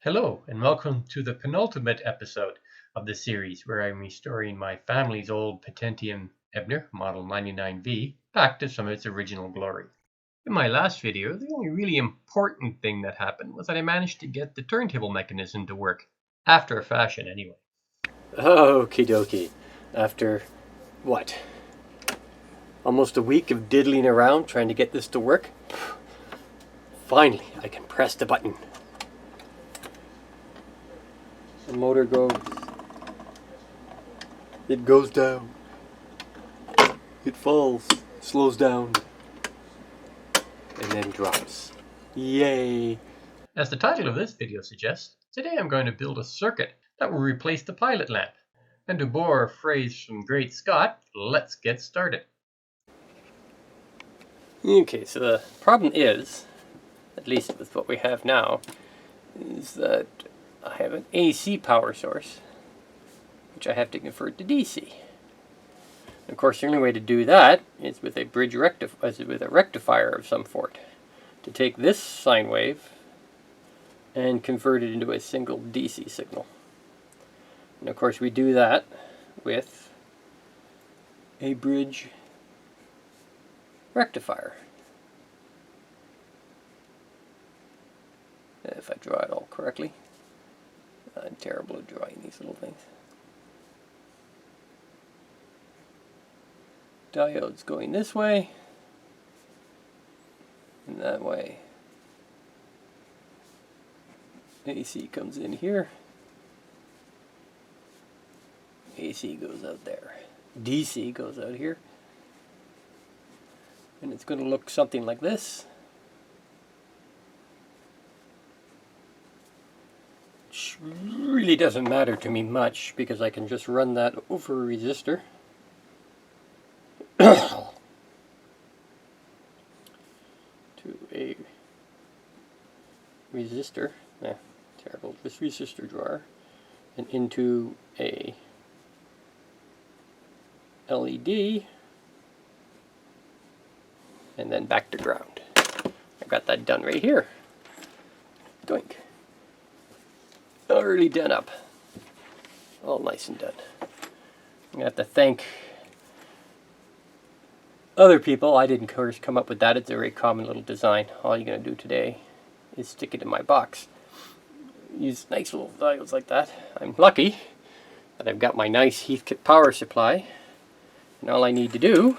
Hello, and welcome to the penultimate episode of the series where I'm restoring my family's old Perpetuum Ebner Model 99V back to some of its original glory. In my last video, the only really important thing that happened was that I managed to get the turntable mechanism to work, after a fashion anyway. Okie dokie. After, what, almost a week of diddling around trying to get this to work, finally I can press the button. The motor goes, it goes down, it falls, slows down, and then drops. Yay! As the title of this video suggests, today I'm going to build a circuit that will replace the pilot lamp. And to borrow a phrase from Great Scott, let's get started. Okay, so the problem is, at least with what we have now, is that I have an AC power source, which I have to convert to DC. Of course, the only way to do that is with a with a rectifier of some sort, to take this sine wave and convert it into a single DC signal. And of course, we do that with a bridge rectifier. If I draw it all correctly. I'm terrible at drawing these little things. Diodes going this way and that way. AC comes in here. AC goes out there. DC goes out here. And it's going to look something like this. Which really doesn't matter to me much because I can just run that over a resistor. To a resistor. Terrible. This resistor drawer. And into a LED. And then back to ground. I got that done right here. Doink. Already done up. All nice and done. I'm going to have to thank other people. I didn't, of course, come up with that. It's a very common little design. All you're going to do today is stick it in my box. Use nice little diodes like that. I'm lucky that I've got my nice Heathkit power supply. And all I need to do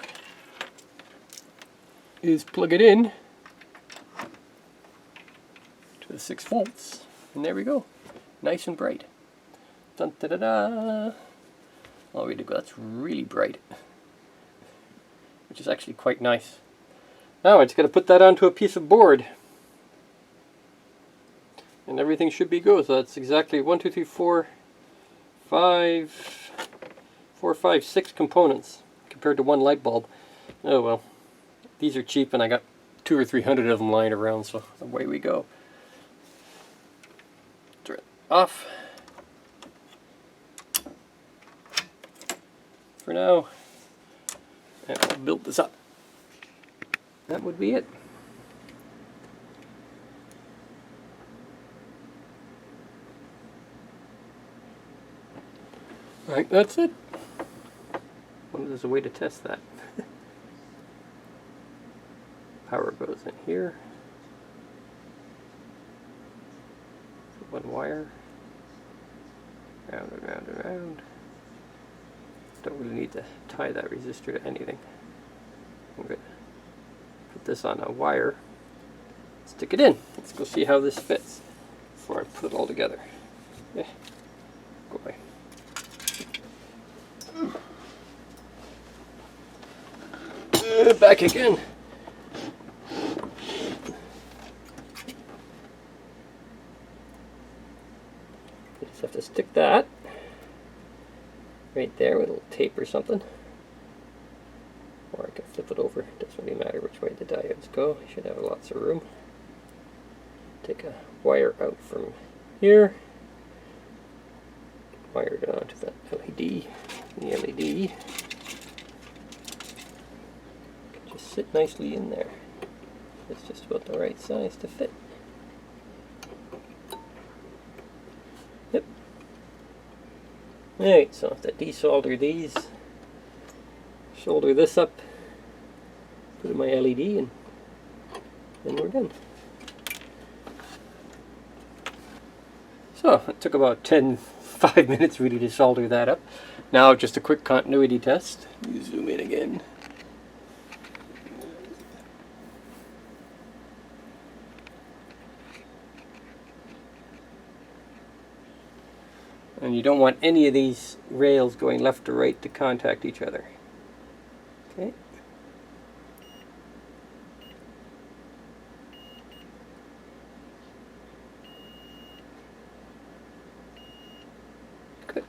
is plug it in to the 6 volts. And there we go. Nice and bright. Dun, da, da, da. Oh, that's really bright. Which is actually quite nice. Now I just got to put that onto a piece of board. And everything should be good. So that's exactly 1, 2, 3, 4, 5, 6 components compared to one light bulb. Oh well. These are cheap and I got 200 or 300 of them lying around, so away we go. Turn it off. For now. And I'll build this up. That would be it. Alright, that's it. Well, there's a way to test that. Power goes in here. One wire. Round and round and round. Don't really need to tie that resistor to anything. I'm going to put this on a wire. Stick it in. Let's go see how this fits before I put it all together. Yeah. Go away. Back again. You just have to stick that right there with a little tape or something. Or I can flip it over. It doesn't really matter which way the diodes go. I should have lots of room. Take a wire out from here. Wire it onto the LED. The LED can just sit nicely in there. It's just about the right size to fit. Alright, so I have to desolder these, solder this up, put in my LED, and then we're done. So it took about 5 minutes really to solder that up. Now just a quick continuity test. Zoom in again. And you don't want any of these rails going left or right to contact each other. Okay. Good.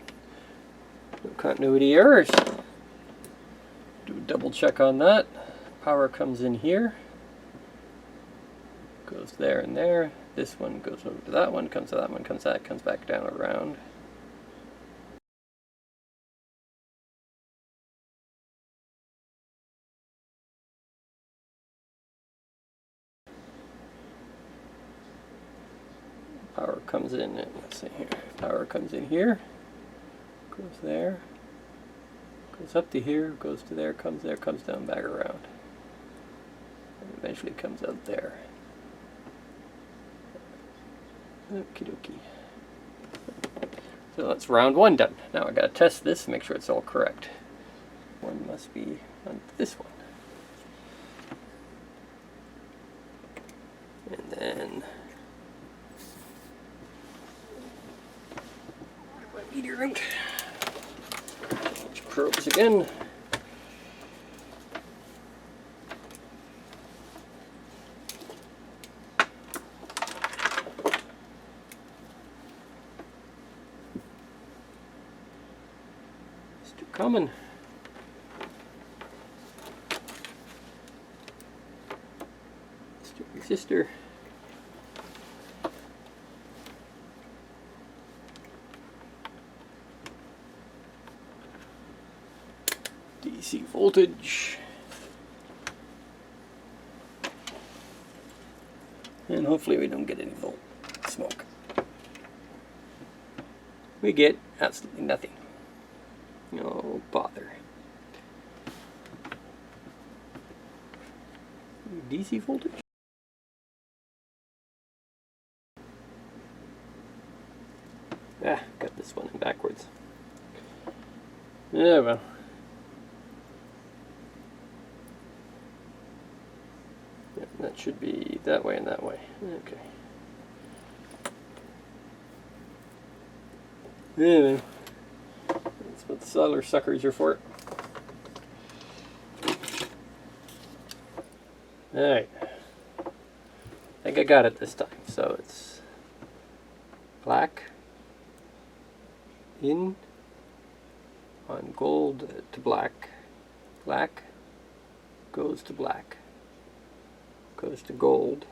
No continuity errors. Do a double check on that. Power comes in here. Goes there and there. This one goes over to that one, comes to that one, comes to that, comes back down around. Power comes in, let's see here. Power comes in here, goes there, goes up to here, goes to there, comes down, back around. And eventually comes out there. Okie dokie. So that's round one done. Now I gotta test this, make sure it's all correct. One must be on this one. And then my meter out. Change probes again. Still coming. Still resistor. DC voltage, and hopefully we don't get any volt smoke. We get absolutely nothing. No bother. DC voltage. Got this one in backwards. Yeah, well. That should be that way and that way. Okay. Yeah, that's what the solder suckers are for. Alright. I think I got it this time. So it's black in on gold to black. Black goes to black. Goes to gold,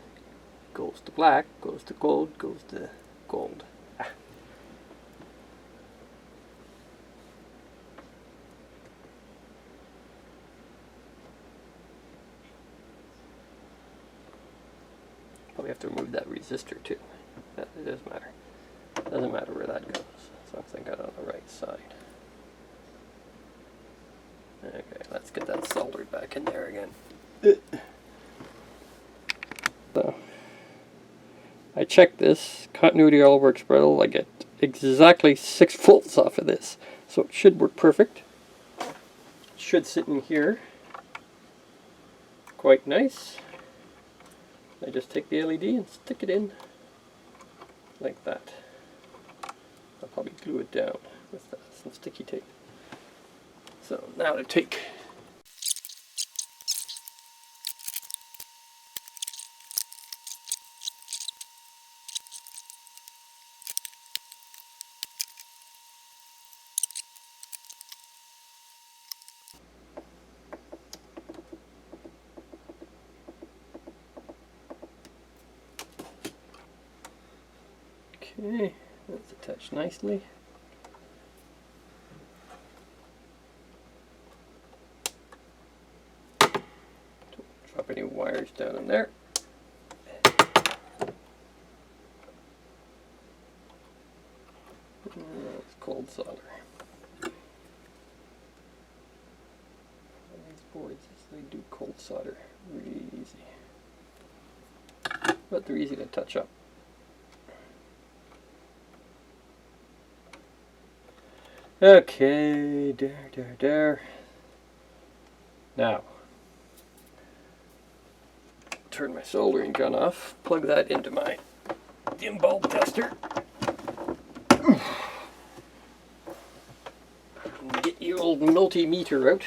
goes to black, goes to gold, goes to gold. Probably have to remove that resistor too. It doesn't matter. Doesn't matter where that goes, as long as I got it on the right side. Okay, let's get that soldered back in there again. So, I checked this, continuity all works well. I get exactly 6 volts off of this, so it should work perfect. It should sit in here quite nice. I just take the LED and stick it in like that. I'll probably glue it down with some sticky tape. So now to take okay, that's attached nicely. Don't drop any wires down in there. That's cold solder. I do cold solder really easy, but they're easy to touch up. Okay, there. Now, turn my soldering gun off, plug that into my dim bulb tester. Get your old multimeter out.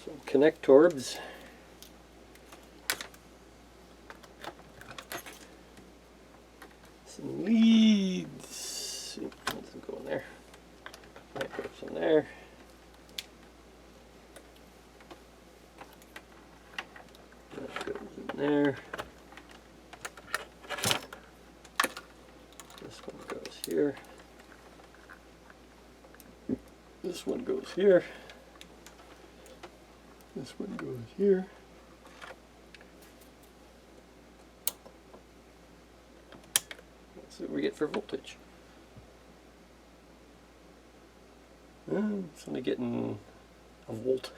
Some connectorbs. Some leads. That doesn't go in there. That goes in there. That goes in there. This one goes here. This one goes here. This one goes here. That's what we get for voltage. It's only getting a volt.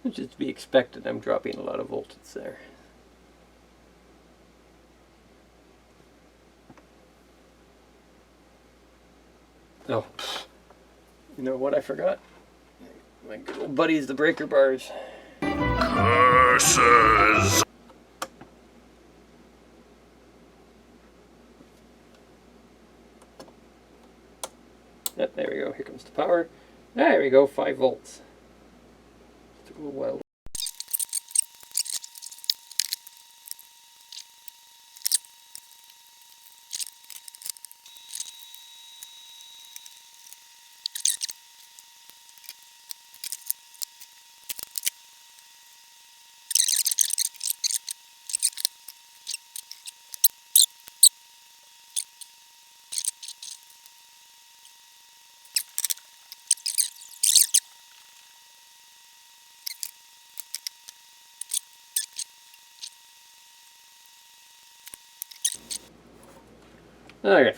Which is to be expected. I'm dropping a lot of voltage there. Oh, you know what I forgot? My good old buddies, the breaker bars. Curses! Yep, there we go. Here comes the power. There we go, 5 volts. Took a little while. Okay,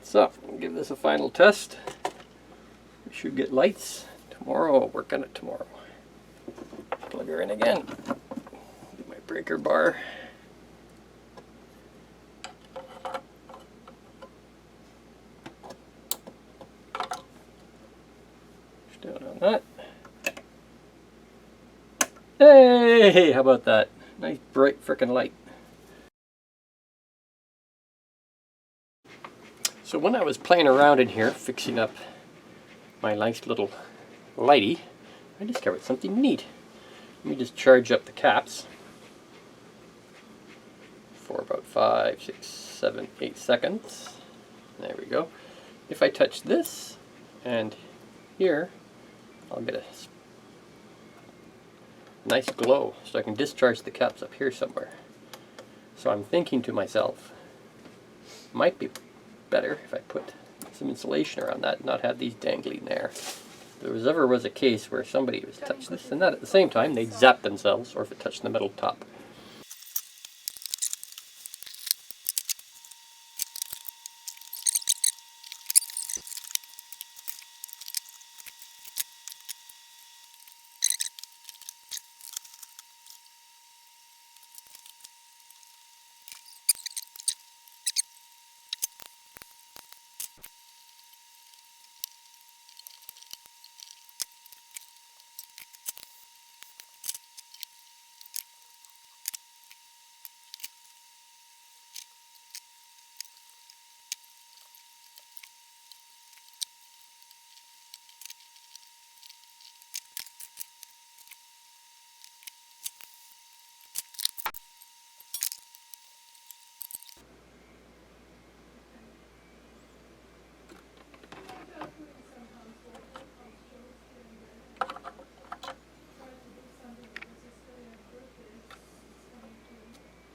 so we'll give this a final test. We should get lights tomorrow. I'll work on it tomorrow. Plug her in again. Do my breaker bar. Push down on that. Hey, how about that? Nice bright frickin' light. So when I was playing around in here, fixing up my nice little Lighty, I discovered something neat. Let me just charge up the caps for about 5, 6, 7, 8 seconds. There we go. If I touch this and here, I'll get a nice glow, so I can discharge the caps up here somewhere. So I'm thinking to myself, might be better if I put some insulation around that and not have these dangling there. If there ever was a case where somebody was touched this and that at the same time, they'd zap themselves, or if it touched the metal top.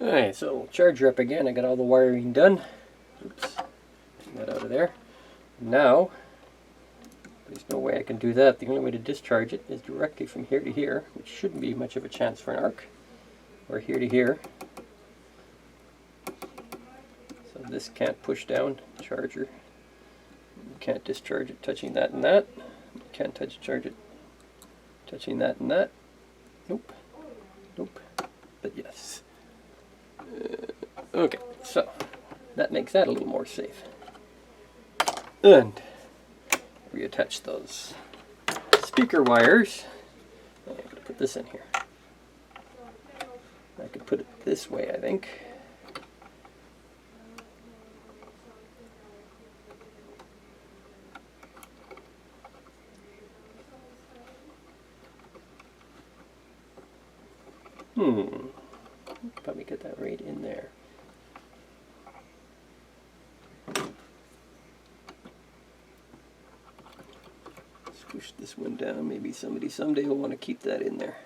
Alright, so charger up again. I got all the wiring done. Oops, take that out of there. Now, there's no way I can do that. The only way to discharge it is directly from here to here, which shouldn't be much of a chance for an arc, or here to here. So this can't push down the charger. You can't discharge it touching that and that. You can't charge it touching that and that. Nope. Nope. But yes. Okay, so that makes that a little more safe. And reattach those speaker wires. I'm going to put this in here. I could put it this way, I think. Probably get that right in there. Squish this one down. Maybe somebody someday will want to keep that in there.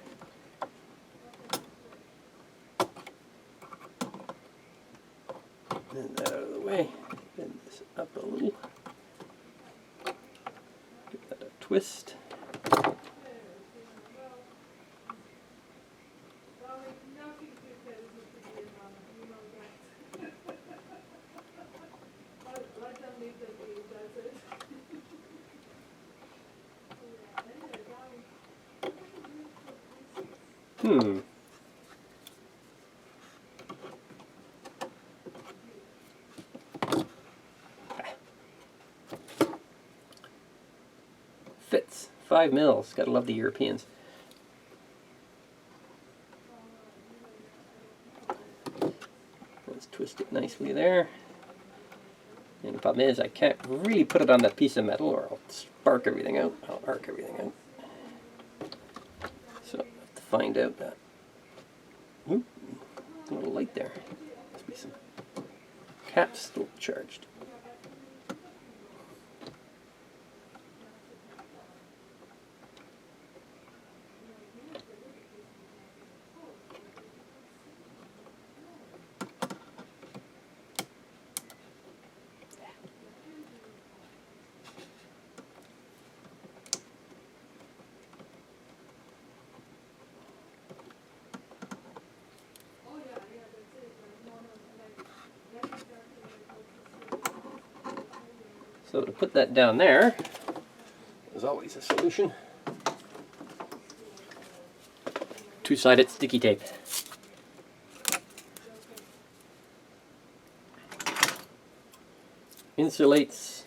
Bend that out of the way. Bend this up a little. Give that a twist. Fits. 5 mils. Gotta love the Europeans. Let's twist it nicely there. And the problem is I can't really put it on that piece of metal or I'll spark everything out. I'll arc everything out. So I have to find out that. Oop, a little light there. Must be some caps still charged. So to put that down there, there's always a solution. Two-sided sticky tape. Insulates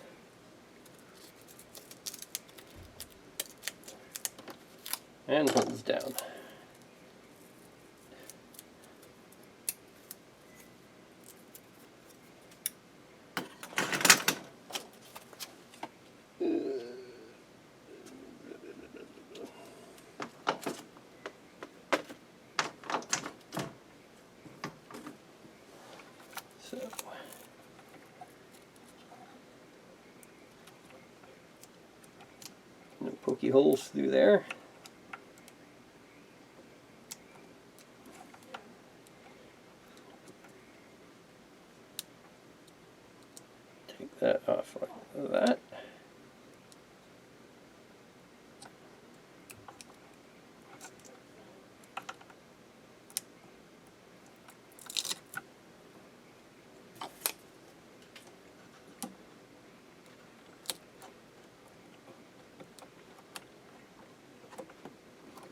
and holds down. No pokey holes through there. Take that off like that.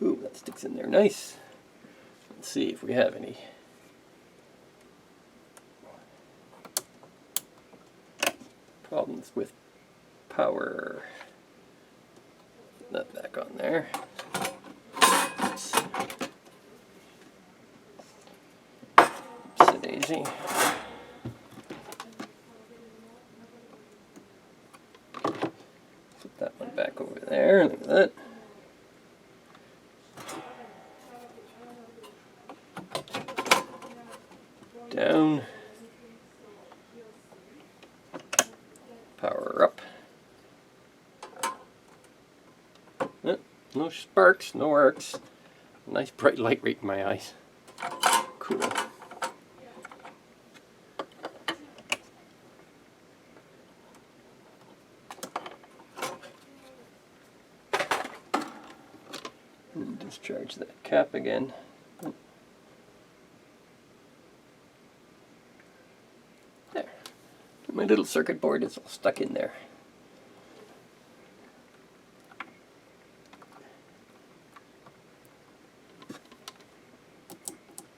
Ooh, that sticks in there nice. Let's see if we have any problems with power. Put that back on there. Oops. Oopsie-daisy. Put that one back over there. Look at that. Down, power up. No sparks, no arcs. Nice bright light right in my eyes. Cool. Discharge that cap again. There. My little circuit board is all stuck in there.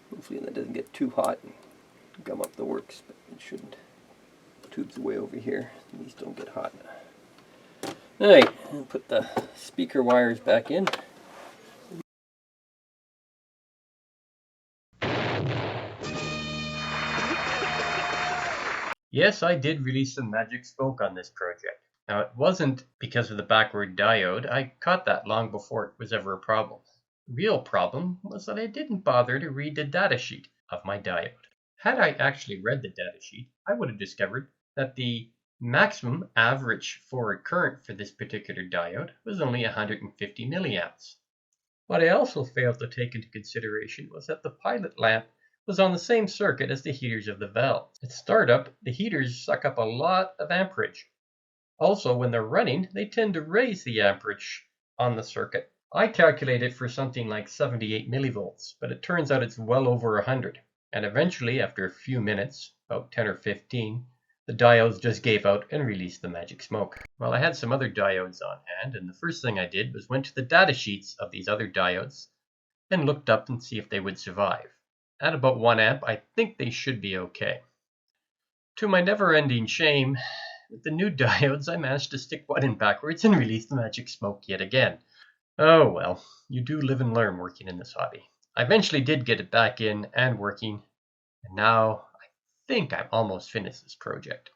Hopefully that doesn't get too hot and gum up the works, but it shouldn't. The tube's way over here. These don't get hot. Alright, I'll put the speaker wires back in. Yes, I did release some magic smoke on this project. Now, it wasn't because of the backward diode. I caught that long before it was ever a problem. The real problem was that I didn't bother to read the datasheet of my diode. Had I actually read the datasheet, I would have discovered that the maximum average forward current for this particular diode was only 150 milliamps. What I also failed to take into consideration was that the pilot lamp was on the same circuit as the heaters of the valve. At startup, the heaters suck up a lot of amperage. Also, when they're running, they tend to raise the amperage on the circuit. I calculated for something like 78 millivolts, but it turns out it's well over 100. And eventually, after a few minutes, about 10 or 15, the diodes just gave out and released the magic smoke. Well, I had some other diodes on hand, and the first thing I did was went to the data sheets of these other diodes and looked up and see if they would survive. At about 1 amp, I think they should be okay. To my never-ending shame, with the new diodes, I managed to stick one in backwards and release the magic smoke yet again. Oh well, you do live and learn working in this hobby. I eventually did get it back in and working, and now I think I'm almost finished this project.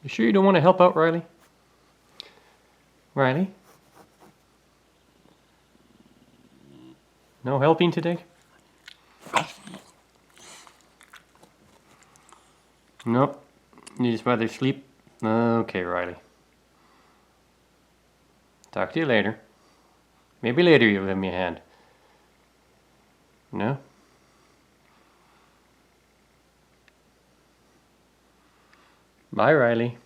You sure you don't want to help out, Riley? Riley? No helping today? Nope. You just rather sleep? Okay, Riley. Talk to you later. Maybe later you'll lend me a hand. No? Bye, Riley.